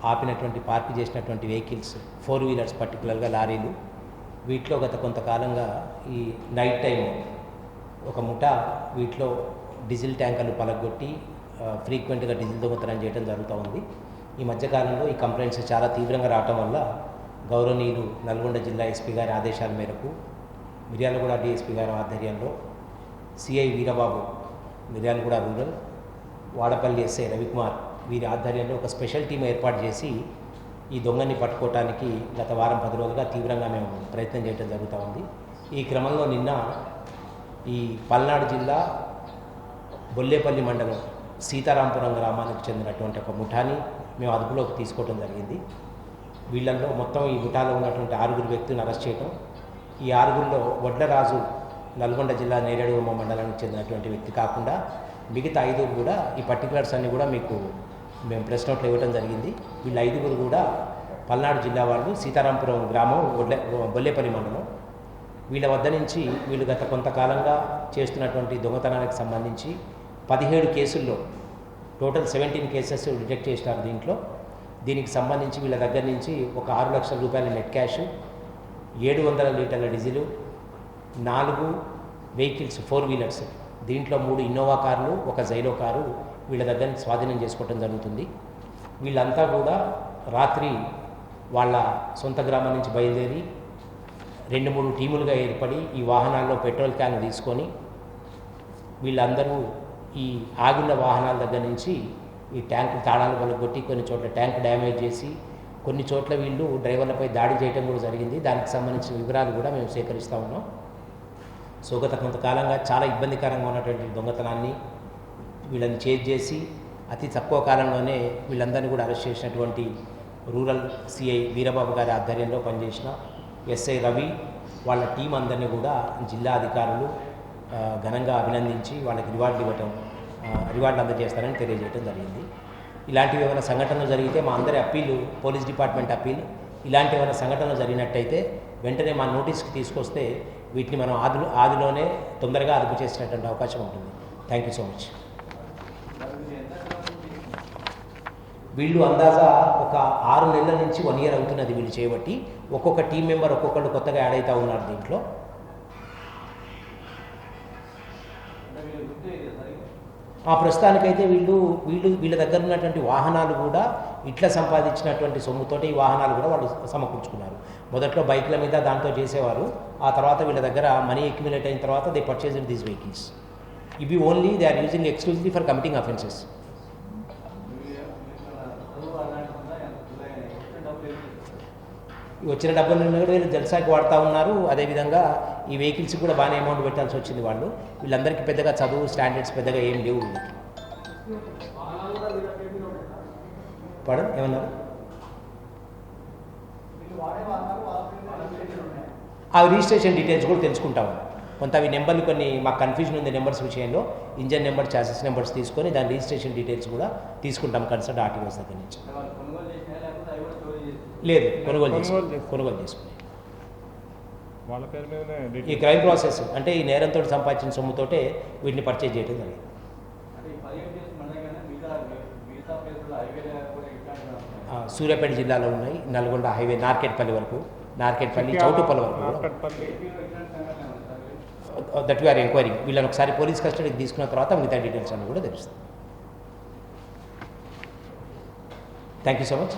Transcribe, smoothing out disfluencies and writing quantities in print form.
ఆపినటువంటి park చేసినటువంటి vehicles 4 wheelers పర్టికులర్గా లారీలు వీటిలో గత కొంతకాలంగా ఈ నైట్ టైం ఒక ముఠా వీటిలో డీజిల్ ట్యాంకర్లు పలగొట్టి ఫ్రీక్వెంట్గా డీజిల్ దొంగతనం చేయడం జరుగుతూ ఉంది. ఈ మధ్యకాలంలో ఈ కంప్లైంట్స్ చాలా తీవ్రంగా రావటం వల్ల గౌరవనీయులు నల్గొండ జిల్లా ఎస్పీ గారి ఆదేశాల మేరకు మిర్యాలగూడ డిఎస్పీ గారి ఆధ్వర్యంలో CI Veerababu Miryalaguda rural, Vadapalli SI Ravikumar వీరి ఆధ్వర్యంలో ఒక స్పెషల్ టీం ఏర్పాటు చేసి ఈ దొంగని పట్టుకోవటానికి గత వారం 10 రోజులుగా తీవ్రంగా మేము ప్రయత్నం చేయడం జరుగుతూ ఉంది. ఈ క్రమంలో నిన్న ఈ పల్నాడు జిల్లా బొల్లేపల్లి మండలం సీతారాంపురం గ్రామానికి చెందినటువంటి ఒక ముఠాని మేము అదుపులోకి తీసుకోవడం జరిగింది. వీళ్ళల్లో మొత్తం ఈ ముఠాలో ఉన్నటువంటి 6 వ్యక్తులను అరెస్ట్ చేయడం, ఈ 6లో వడ్లరాజు నల్గొండ జిల్లా నేరేడుగొమ్మ మండలానికి చెందినటువంటి వ్యక్తి కాకుండా మిగతా 5 కూడా ఈ పర్టికులర్స్ అన్నీ కూడా మీకు మేము ప్రెస్ నోట్లో ఇవ్వడం జరిగింది. వీళ్ళ 5 కూడా పల్నాడు జిల్లా వాళ్ళు, సీతారాంపురం గ్రామం, బొల్లేపల్లి మండలం. వీళ్ళ వద్ద నుంచి వీళ్ళు గత కొంతకాలంగా చేస్తున్నటువంటి దొంగతనానికి సంబంధించి 17 కేసుల్లో టోటల్ 17 కేసెస్ డిటెక్ట్ చేసినారు. దీనికి సంబంధించి వీళ్ళ దగ్గర నుంచి ఒక 6 లక్షల రూపాయల నెట్ క్యాష్, 700 లీటర్ల డీజిలు, 4 వెహికల్స్ 4 వీలర్స్, దీంట్లో 3 ఇన్నోవా కార్లు, ఒక జైలో కారు వీళ్ళ దగ్గర స్వాధీనం చేసుకోవడం జరుగుతుంది. వీళ్ళంతా కూడా రాత్రి వాళ్ళ సొంత గ్రామం నుంచి బయలుదేరి 2-3 టీములుగా ఏర్పడి ఈ వాహనాల్లో పెట్రోల్ క్యాన్ తీసుకొని వీళ్ళందరూ ఈ ఆగిన వాహనాల దగ్గర నుంచి ఈ ట్యాంకు తాళాలు పలగొట్టి కొన్ని చోట్ల ట్యాంక్ డ్యామేజ్ చేసి కొన్ని చోట్ల వీళ్ళు డ్రైవర్లపై దాడి చేయడం కూడా జరిగింది. దానికి సంబంధించిన వివరాలు కూడా మేము సేకరిస్తూ ఉన్నాం. సో గత కొంతకాలంగా చాలా ఇబ్బందికరంగా ఉన్నటువంటి దొంగతనాన్ని వీళ్ళని చేజ్ చేసి అతి తక్కువ కాలంలోనే వీళ్ళందరినీ కూడా అరెస్ట్ చేసినటువంటి రూరల్ సిఐ వీరబాబు గారి ఆధ్వర్యంలో పనిచేసిన ఎస్ఐ రవి వాళ్ళ టీం అందరినీ కూడా జిల్లా అధికారులు ఘనంగా అభినందించి వాళ్ళకి రివార్డులు అందజేస్తారని తెలియజేయడం జరిగింది. ఇలాంటివి ఏమైనా సంఘటనలు జరిగితే మా అందరి అప్పీలు, పోలీస్ డిపార్ట్మెంట్ అప్పీల్, ఇలాంటి ఏమైనా సంఘటనలు జరిగినట్టయితే వెంటనే మా నోటీస్కి తీసుకొస్తే వీటిని మనం ఆదిలోనే తొందరగా అదుపు చేసినటువంటి అవకాశం ఉంటుంది. Thank you so much. వీళ్ళు అందాజా ఒక 6 నెలల నుంచి 1 ఇయర్ అవుతున్నది వీళ్ళు చేయబట్టి. ఒక్కొక్క టీం మెంబర్ ఒక్కొక్కళ్ళు కొత్తగా యాడ్ అవుతూ ఉన్నారు దీంట్లో. ప్రస్తుతానికైతే వీళ్ళ దగ్గర ఉన్నటువంటి వాహనాలు కూడా ఇట్లా సంపాదించినటువంటి సొమ్ముతోటి ఈ వాహనాలు కూడా వాళ్ళు సమకూర్చుకున్నారు. మొదట్లో బైక్ల మీద దాంతో చేసేవారు. ఆ తర్వాత వీళ్ళ దగ్గర మనీ అక్యుములేట్ అయిన తర్వాత దే పర్చేజ్డ్ దీస్ వెహికల్స్. ఇవి only they are using exclusively for committing offences. వచ్చిన డబ్బులు కూడా వీళ్ళు జల్సాకి వాడుతూ ఉన్నారు. అదేవిధంగా ఈ వెహికల్స్ కూడా బాగానే అమౌంట్ పెట్టాల్సి వచ్చింది. వీళ్ళందరికీ పెద్దగా చదువు స్టాండర్డ్స్ పెద్దగా ఏం లేవు. పడం ఏమన్నారు? ఆ రిజిస్ట్రేషన్ డీటెయిల్స్ కూడా తెలుసుకుంటాము. కొంత అవి నెంబర్లు కొన్ని మాకు కన్ఫ్యూజన్ ఉంది నెంబర్స్ విషయంలో. ఇంజన్ నెంబర్, చాసెస్ నెంబర్స్ తీసుకొని దాని రిజిస్ట్రేషన్ డీటెయిల్స్ కూడా తీసుకుంటాం కన్సల్ట్ ఆర్టీఓస్ దగ్గర నుంచి. లేదు, కొనుగోలు చేసుకుని వాళ్ళ పేరు మీదనే ఈ క్రైమ్ ప్రాసెస్ అంటే ఈ నేరంతో సంపాదించిన సొమ్ముతోటే వీటిని పర్చేజ్ చేయడం జరిగింది. సూర్యాపేట జిల్లాలో ఉన్నాయి, నల్గొండ హైవే నార్కెట్పల్లి వరకు, నార్కెట్పల్లి చౌటుపల్లి వరకు. That we are enquiry. వీళ్ళని ఒకసారి పోలీస్ కస్టడీకి తీసుకున్న తర్వాత మిగతా డీటెయిల్స్ అన్నీ కూడా తెలుస్తుంది. Thank you so much.